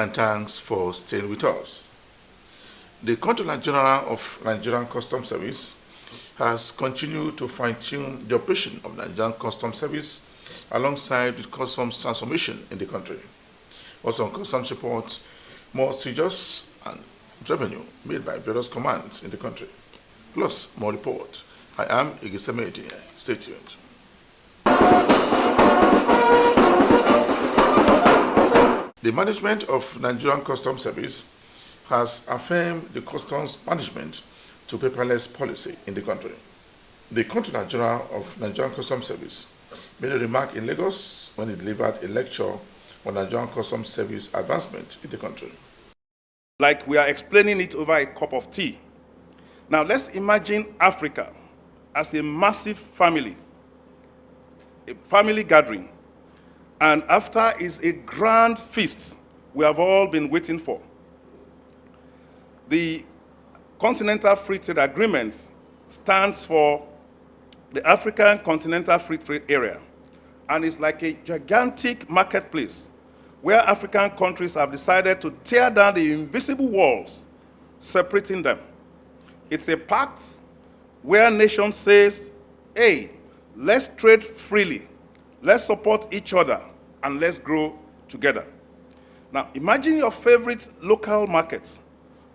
and thanks for staying with us. The Controller General of Nigerian Customs Service has continued to fine-tune the operation of Nigerian Customs Service alongside with customs transformation in the country. Also on customs reports, more seizures and revenue made by various commands in the country. Plus, more reports. I am Igisemeti. Stay tuned. The management of Nigerian Customs Service has affirmed the customs management to paperless policy in the country. The Controller General of Nigerian Customs Service made a remark in Lagos when he delivered a lecture on Nigerian Customs Service advancement in the country. Like we are explaining it over a cup of tea. Now let's imagine Africa as a massive family, a family gathering. And after is a grand feast we have all been waiting for. The Continental Free Trade Agreement stands for the African Continental Free Trade Area, and it's like a gigantic marketplace where African countries have decided to tear down the invisible walls separating them. It's a pact where nations says, hey, let's trade freely, let's support each other, and let's grow together. Now, imagine your favorite local markets,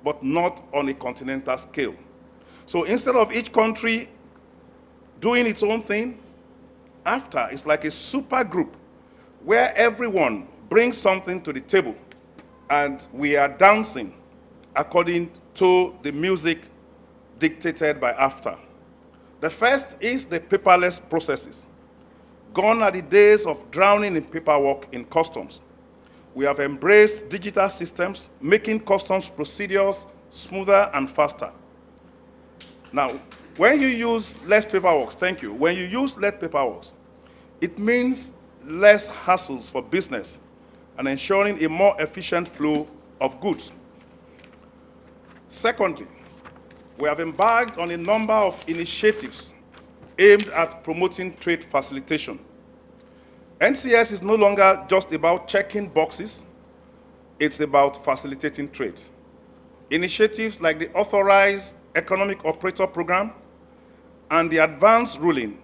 but not on a continental scale. So instead of each country doing its own thing, AfTA is like a super group where everyone brings something to the table and we are dancing according to the music dictated by AfTA. The first is the paperless processes. Gone are the days of drowning in paperwork in customs. We have embraced digital systems, making customs procedures smoother and faster. Now, when you use less paperwork, thank you, when you use less paperwork, it means less hassles for business and ensuring a more efficient flow of goods. Secondly, we have embarked on a number of initiatives aimed at promoting trade facilitation. NCS is no longer just about checking boxes, it's about facilitating trade. Initiatives like the Authorized Economic Operator Program and the Advanced Ruling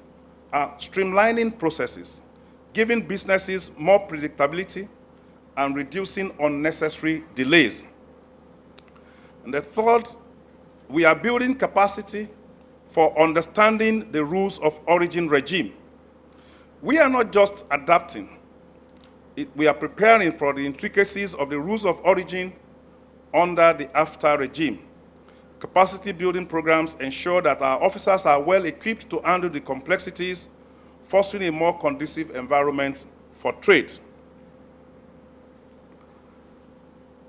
are streamlining processes, giving businesses more predictability and reducing unnecessary delays. And the third, we are building capacity for understanding the rules of origin regime. We are not just adapting, we are preparing for the intricacies of the rules of origin under the AfTA regime. Capacity building programs ensure that our officers are well equipped to handle the complexities, fostering a more conducive environment for trade.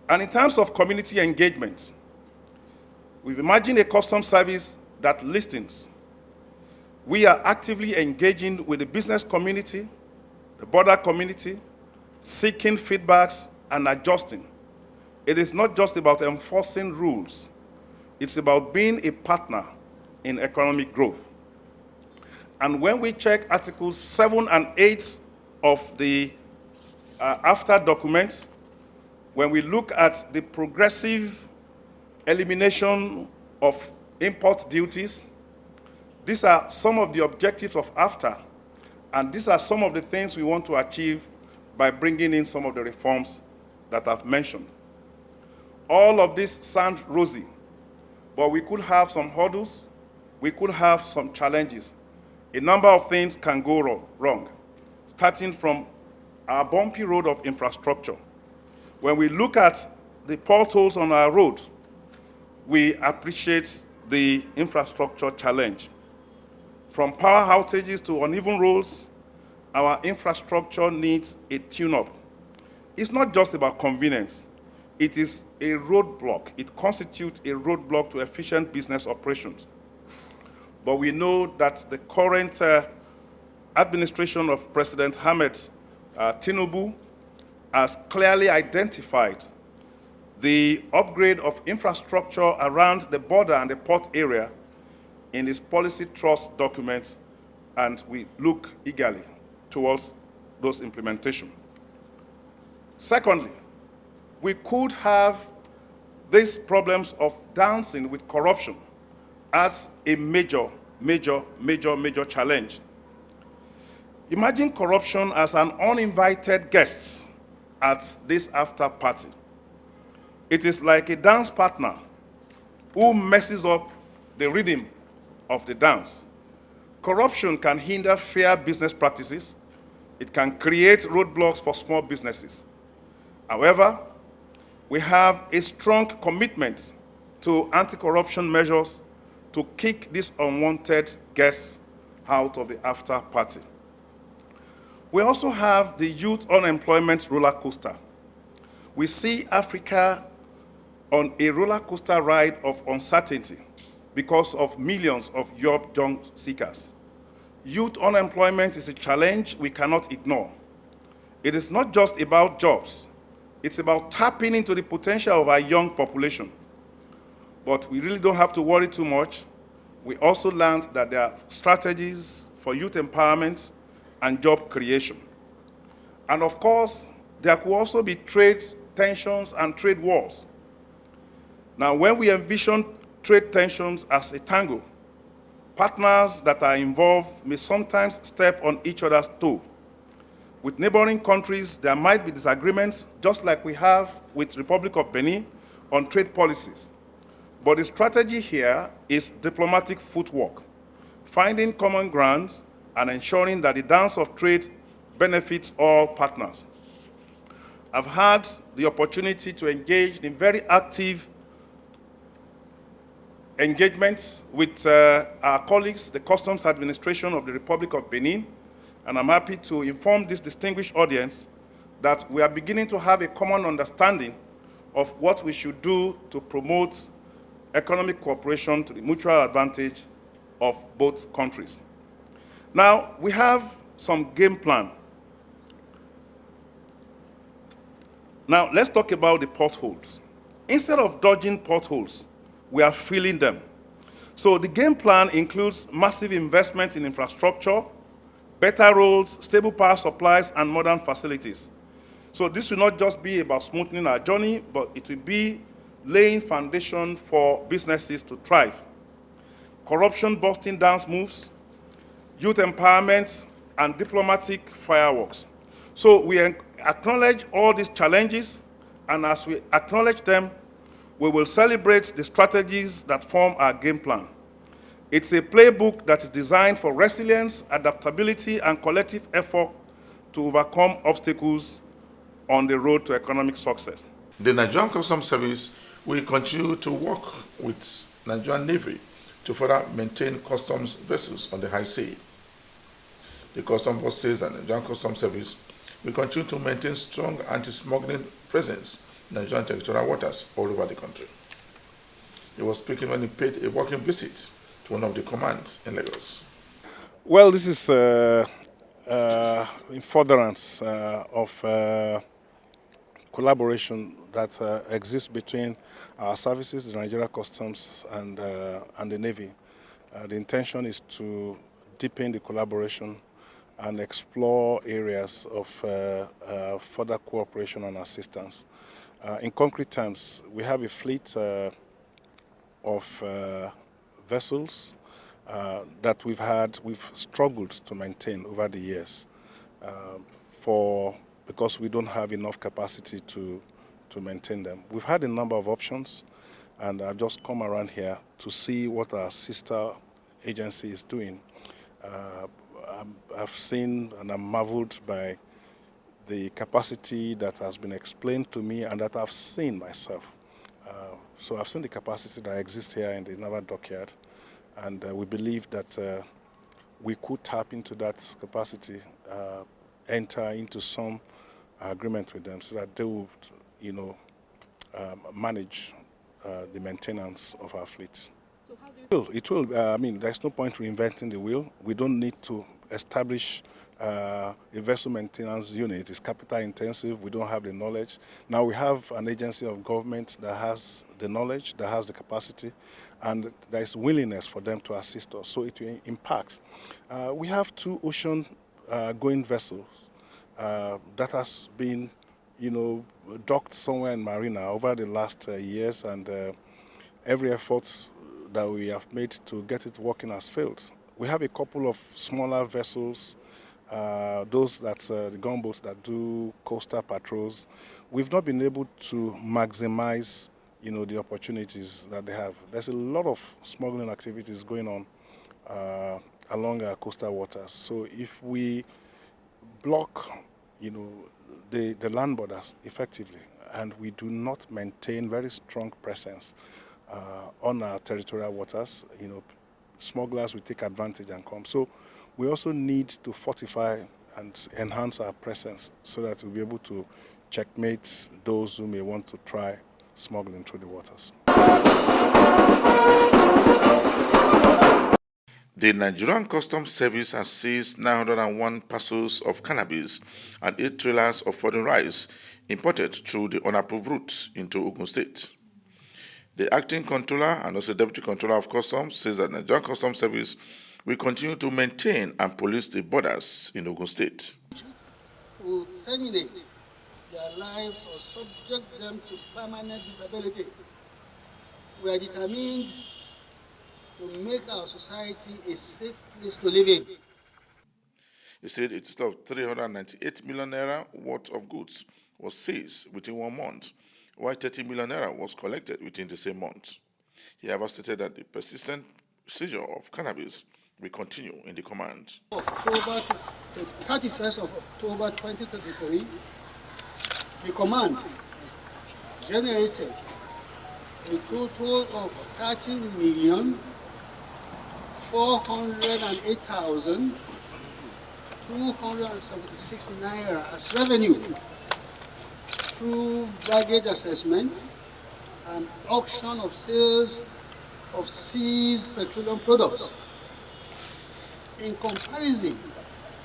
And in terms of community engagement, we've imagined a customs service that listens. We are actively engaging with the business community, the border community, seeking feedbacks and adjusting. It is not just about enforcing rules. It's about being a partner in economic growth. And when we check Articles 7 and 8 of the AfTA documents, when we look at the progressive elimination of import duties, these are some of the objectives of AfTA, and these are some of the things we want to achieve by bringing in some of the reforms that I've mentioned. All of this sounds rosy, but we could have some hurdles, we could have some challenges. A number of things can go wrong, starting from our bumpy road of infrastructure. When we look at the potholes on our road, we appreciate the infrastructure challenge. From power outages to uneven roads, our infrastructure needs a tune-up. It's not just about convenience. It is a roadblock. It constitutes a roadblock to efficient business operations. But we know that the current administration of President Ahmed Tinubu has clearly identified the upgrade of infrastructure around the border and the port area in his policy trust documents, and we look eagerly towards those implementation. Secondly, we could have these problems of dancing with corruption as a major challenge. Imagine corruption as an uninvited guest at this after party. It is like a dance partner who messes up the rhythm of the dance. Corruption can hinder fair business practices. It can create roadblocks for small businesses. However, we have a strong commitment to anti-corruption measures to kick these unwanted guests out of the after party. We also have the youth unemployment roller coaster. We see Africa on a roller coaster ride of uncertainty because of millions of young seekers. Youth unemployment is a challenge we cannot ignore. It is not just about jobs. It's about tapping into the potential of our young population. But we really don't have to worry too much. We also learned that there are strategies for youth empowerment and job creation. And of course, there could also be trade tensions and trade wars. Now, when we envision trade tensions as a tango, partners that are involved may sometimes step on each other's toe. With neighboring countries, there might be disagreements, just like we have with Republic of Benin on trade policies. But the strategy here is diplomatic footwork, finding common grounds and ensuring that the dance of trade benefits all partners. I've had the opportunity to engage in very active engagements with our colleagues, the Customs Administration of the Republic of Benin, and I'm happy to inform this distinguished audience that we are beginning to have a common understanding of what we should do to promote economic cooperation to the mutual advantage of both countries. Now, we have some game plan. Now, let's talk about the potholes. Instead of dodging potholes, we are filling them. So the game plan includes massive investment in infrastructure, better roads, stable power supplies, and modern facilities. So this will not just be about smoothing our journey, but it will be laying foundation for businesses to thrive. Corruption-busting dance moves, youth empowerment, and diplomatic fireworks. So we acknowledge all these challenges, and as we acknowledge them, we will celebrate the strategies that form our game plan. It's a playbook that is designed for resilience, adaptability, and collective effort to overcome obstacles on the road to economic success. The Nigerian Customs Service will continue to work with Nigerian Navy to further maintain customs vessels on the high sea. The Customs Forces and Nigerian Customs Service will continue to maintain strong anti-smuggling presence in Nigerian territorial waters all over the country. He was speaking when he paid a working visit to one of the commands in Lagos. Well, this is in furtherance of collaboration that exists between our services, the Nigeria Customs and the Navy. The intention is to deepen the collaboration and explore areas of further cooperation and assistance. In concrete terms, we have a fleet of vessels that we've struggled to maintain over the years because we don't have enough capacity to maintain them. We've had a number of options, and I've just come around here to see what our sister agency is doing. I've seen and I'm marveled by the capacity that has been explained to me and that I've seen myself. So I've seen the capacity that exists here in the naval dockyard, and we believe that we could tap into that capacity, enter into some agreement with them so that they would, manage the maintenance of our fleet. So how do you... It will. I mean, there's no point reinventing the wheel. We don't need to establish a vessel maintenance unit. It's capital intensive. We don't have the knowledge. Now we have an agency of government that has the knowledge, that has the capacity, and there is willingness for them to assist us. So it will impact. We have 2 ocean going vessels that has been docked somewhere in Marina over the last years, and every effort that we have made to get it working has failed. We have a couple of smaller vessels, those that the gunboats that do coastal patrols. We've not been able to maximize, the opportunities that they have. There's a lot of smuggling activities going on along our coastal waters. So if we block, the land borders effectively, and we do not maintain very strong presence on our territorial waters, smugglers will take advantage and come. So we also need to fortify and enhance our presence so that we'll be able to checkmate those who may want to try smuggling through the waters. The Nigerian Customs Service has seized 901 parcels of cannabis and 8 trailers of foreign rice imported through the unapproved routes into Ogun State. The acting controller and also deputy controller of customs says that the Nigerian Customs Service will continue to maintain and police the borders in Ogun State. Will terminate their lives or subject them to permanent disability. We are determined to make our society a safe place to live in. He said a total of 398 million naira worth of goods was seized within 1 month, while 30 million naira was collected within the same month. He ever stated that the persistent seizure of cannabis will continue in the command. 31st of October 2033, the command generated a total of 13,408,276 naira as revenue through baggage assessment and auction of sales of seized petroleum products. In comparison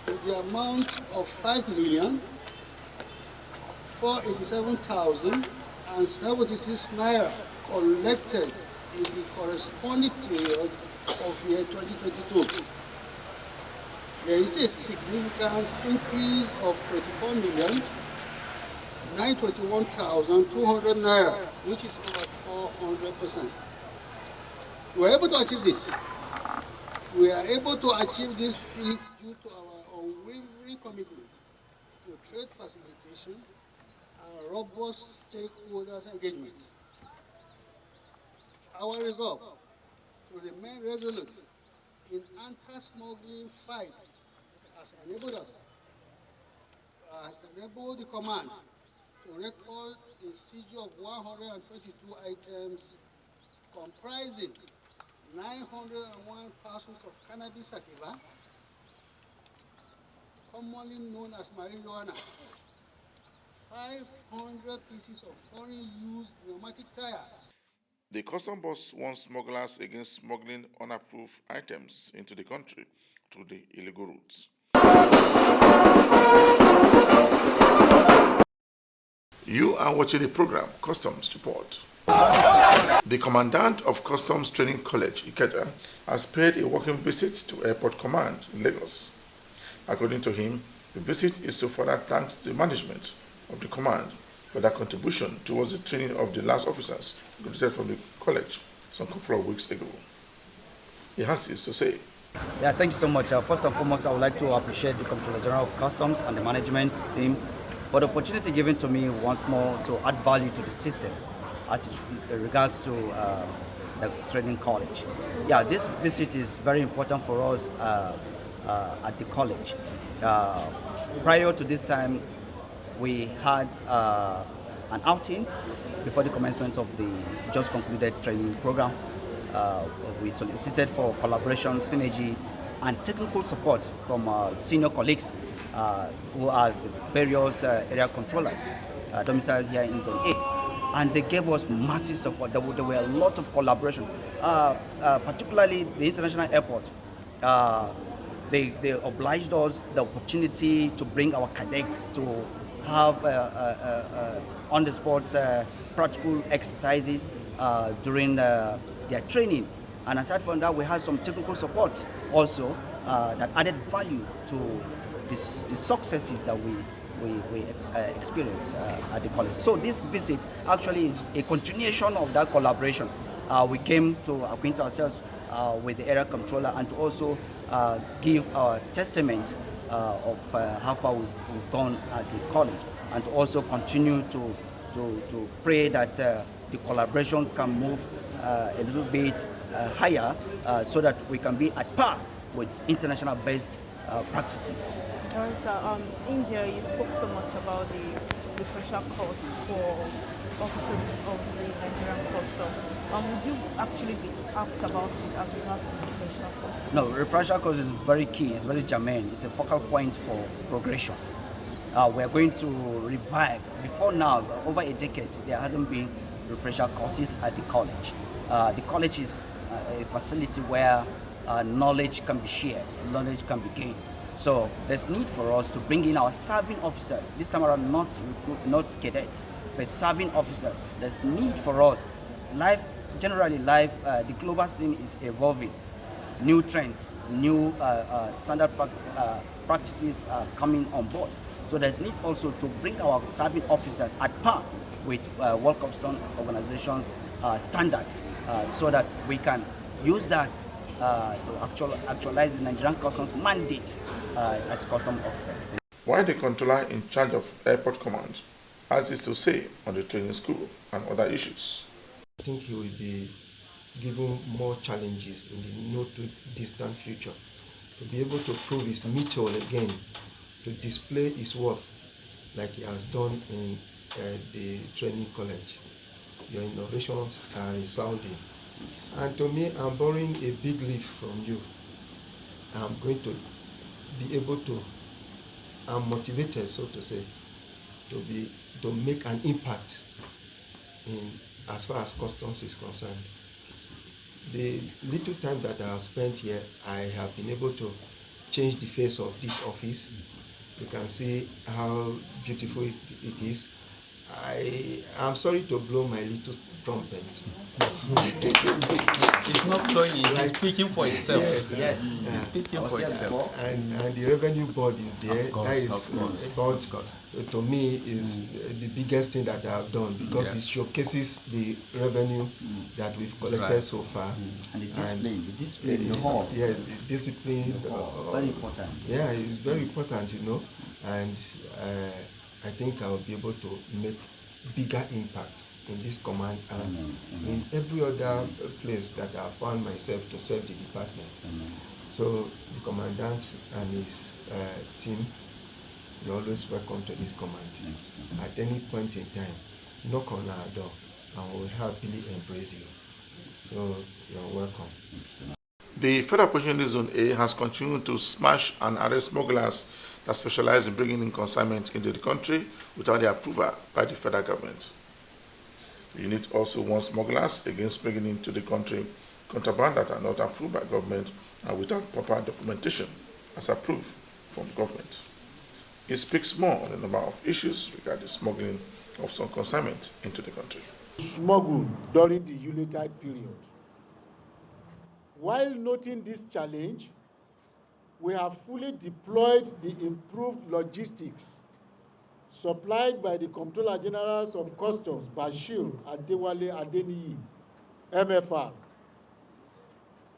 with the amount of 5,487,076 naira collected in the corresponding period of year 2022. There is a significant increase of 24,921,200 naira, which is over 400%. We are able to achieve this. We are able to achieve this feat due to our unwavering commitment to trade facilitation and robust stakeholders engagement. Our resolve to remain resolute in anti-smuggling fight has enabled the command to record a seizure of 122 items comprising 901 parcels of cannabis sativa, commonly known as marijuana, 500 pieces of foreign used pneumatic tires. The custom boss warns smugglers against smuggling unapproved items into the country through the illegal routes. You are watching the program Customs Report. The commandant of Customs Training College, Ikeja, has paid a working visit to Airport Command in Lagos. According to him, the visit is to further thank the management of the command for their contribution towards the training of the last officers graduated from the college some couple of weeks ago. He has this to say. Yeah, thank you so much. First and foremost, I would like to appreciate the Comptroller General of Customs and the management team for the opportunity given to me once more to add value to the system as it regards to the training college. Yeah, this visit is very important for us at the college. Prior to this time, we had an outing before the commencement of the just concluded training program. We solicited for collaboration, synergy, and technical support from senior colleagues who are various area controllers domiciled here in Zone A. And they gave us massive support. There were a lot of collaboration, particularly the international airport. They obliged us the opportunity to bring our cadets to have on-the-spot practical exercises during their training. And aside from that, we had some technical support also that added value to the successes that we experienced at the college. So this visit actually is a continuation of that collaboration. We came to acquaint ourselves with the area controller and to also give our testament of how far we've gone at the college, and to also continue to pray that the collaboration can move a little bit higher so that we can be at par with international based practices. Sir, in there you spoke so much about the refresher course for officers of the Nigerian Customs. Would you actually be asked about as regards to refresher course? No, refresher course is very key, it's very germane, it's a focal point for progression. We're going to revive. Before now, over a decade, there hasn't been refresher courses at the college. The college is a facility where knowledge can be shared, knowledge can be gained. So there's need for us to bring in our serving officers. This time around, not cadets, but serving officers. There's need for us. The global scene is evolving. New trends, new standard practices are coming on board. So there's need also to bring our serving officers at par with World Customs Organization standards, so that we can use that to actualize the Nigerian Customs mandate as custom officers. Why the controller in charge of airport command has this to say on the training school and other issues? I think he will be given more challenges in the not too distant future to be able to prove his mettle again, to display his worth like he has done in the training college. Your innovations are resounding. And to me, I'm borrowing a big leaf from you. I'm going to be able to, I'm motivated, so to say, to make an impact in as far as customs is concerned. The little time that I have spent here, I have been able to change the face of this office. You can see how beautiful it is. I am sorry to blow my little trumpet. It's not blowing, it's speaking for itself. Yes. It's speaking for itself. And the revenue board is there. Of course. To me is the biggest thing that I have done, because it showcases the revenue that we've collected so far. And the discipline in the hall. Yes, the discipline. Very important. Yeah, it's very important, and I think I'll be able to make bigger impacts in this command and in every other place that I found myself to serve the department. So the commandant and his team, you're always welcome to this command. At any point in time, knock on our door and we'll happily embrace you. So you're welcome. The Federal Operations Zone A has continued to smash and arrest smugglers that specialize in bringing in consignment into the country without the approval by the federal government. The unit also warns smugglers against bringing into the country contraband that are not approved by government and without proper documentation as approved from government. It speaks more on the number of issues regarding smuggling of some consignment into the country. Smuggled during the Yuletide period. While noting this challenge, we have fully deployed the improved logistics supplied by the Comptroller Generals of Customs, Bashir Adewale Adeniyi, MFR,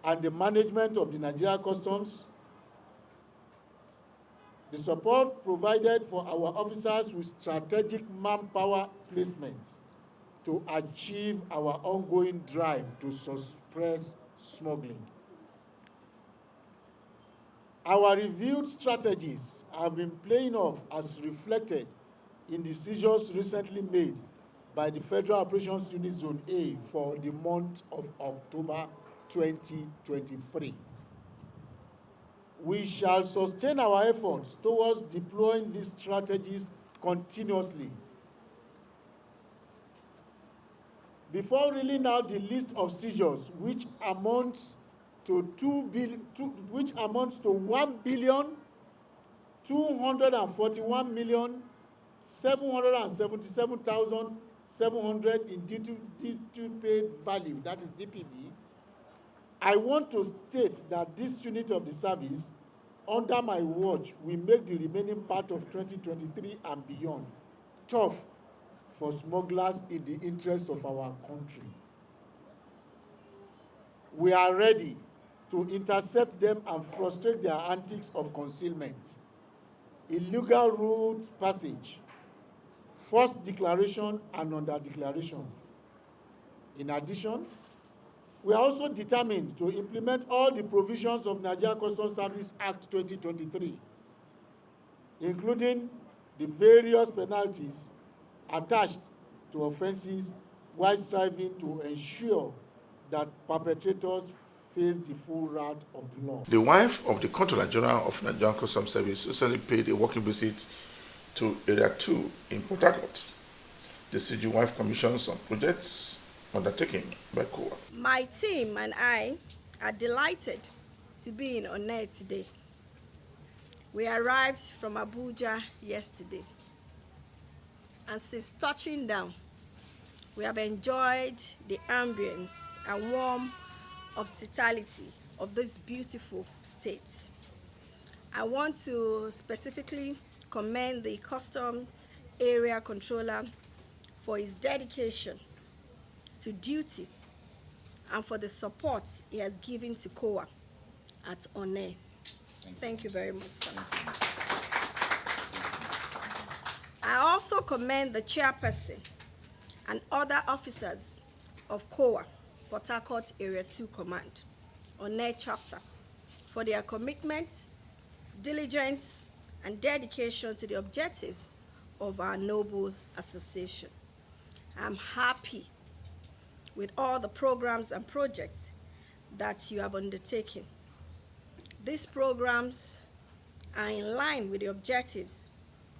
and the management of the Nigeria Customs. The support provided for our officers with strategic manpower placement to achieve our ongoing drive to suppress smuggling. Our reviewed strategies have been playing off as reflected in decisions recently made by the Federal Operations Unit Zone A for the month of October 2023. We shall sustain our efforts towards deploying these strategies continuously. Before reeling out the list of seizures, which amounts to 1,241,777,700 in duty paid value, that is DPV, I want to state that this unit of the service Under my watch, we make the remaining part of 2023 and beyond tough for smugglers in the interest of our country. We are ready to intercept them and frustrate their antics of concealment, illegal route passage, forced declaration, and under-declaration. In addition, we are also determined to implement all the provisions of Nigeria Customs Service Act 2023, including the various penalties attached to offenses, while striving to ensure that perpetrators face the full wrath of the law. The wife of the Controller General of Nigerian Customs Service recently paid a working visit to Area 2 in Port Harcourt. The CG wife commissioned some projects undertaken by COA. My team and I are delighted to be in Onne today. We arrived from Abuja yesterday, and since touching down, we have enjoyed the ambience and warm hospitality of this beautiful state. I want to specifically commend the Custom Area Controller for his dedication to duty and for the support he has given to COA at Onne. Thank you very much, sir. I also commend the chairperson and other officers of COA, Port Harcourt Area 2 Command, Onne chapter, for their commitment, diligence, and dedication to the objectives of our noble association. I'm happy with all the programs and projects that you have undertaken. These programs are in line with the objectives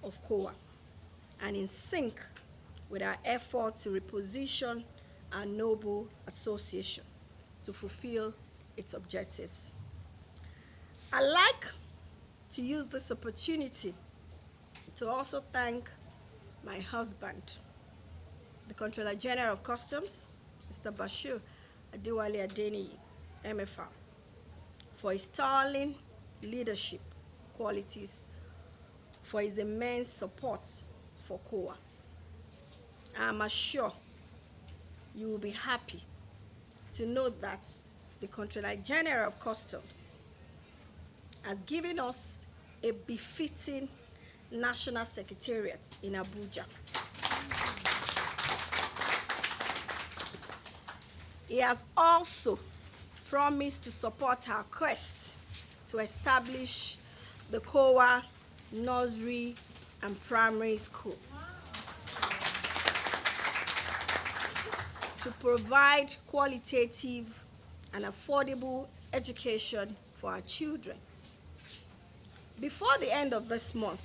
of COA and in sync with our effort to reposition our noble association to fulfill its objectives. I'd like to use this opportunity to also thank my husband, the Controller General of Customs, Mr. Bashir Adewale Adeniyi, MFR, for his sterling leadership qualities, for his immense support for COA. I'm assured you will be happy to know that the Controller General of Customs has given us a befitting national secretariat in Abuja. He has also promised to support our quest to establish the COA Nursery and Primary School to provide qualitative and affordable education for our children. Before the end of this month,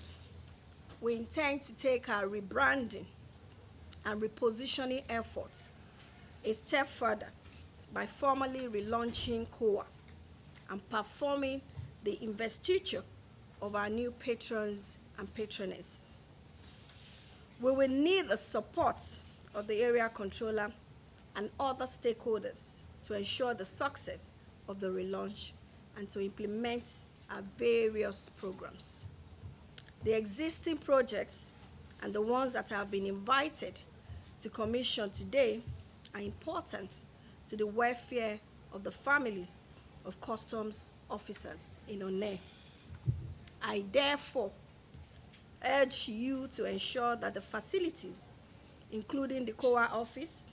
we intend to take our rebranding and repositioning efforts a step further by formally relaunching COA and performing the investiture of our new patrons and patronesses. We will need the support of the area controller and other stakeholders to ensure the success of the relaunch and to implement our various programs. The existing projects and the ones that have been invited to commission today are important to the welfare of the families of customs officers in Onne. I therefore urge you to ensure that the facilities, including the COA office,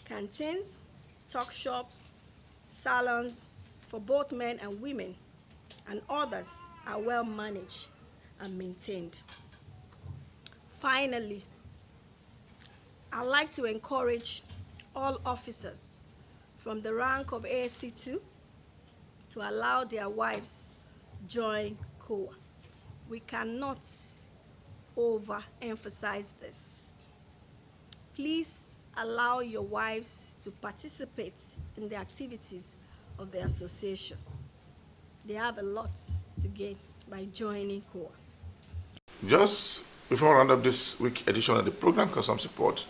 canteens, talk shops, salons for both men and women, and others are well managed and maintained. Finally, I'd like to encourage all officers from the rank of ASC2 to allow their wives join COA. We cannot overemphasize this. Please allow your wives to participate in the activities of the association. They have a lot to gain by joining COA. Just before I round up this week edition of the program Customs Report,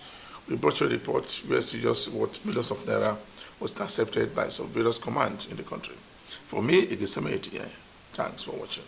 we brought you a report where just what millions of naira was intercepted by some various commands in the country. For me, it is Etienne. Thanks for watching.